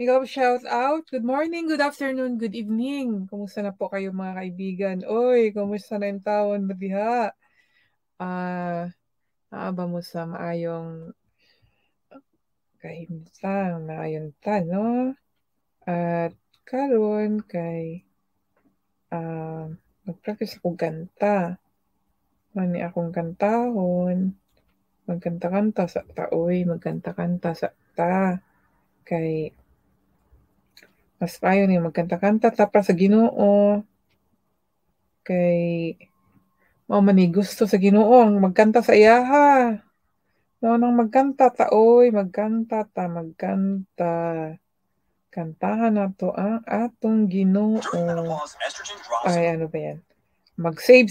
Ikaw shout out. Good morning, good afternoon, good evening. Kumusta na po kayo mga kaibigan? Oy, kumusta na yung taon ba diha? Naaba mo sa maayong kahimtang, maayong ta, no? At karon kay mag-practice akong kanta. Mani akong kantahon. Magkanta-kanta sa taoy, magkanta-kanta sa ta. Kay mas payo ni magkanta-kanta ta para sa Ginoo. Kay mao man ni gusto sa Ginoo ang magkanta sa iyaha. Mao nang magkanta ta oy, magkanta ta, magkanta. Kantahan nato ang atong Ginoo. Ay ano ba yan? Mag-save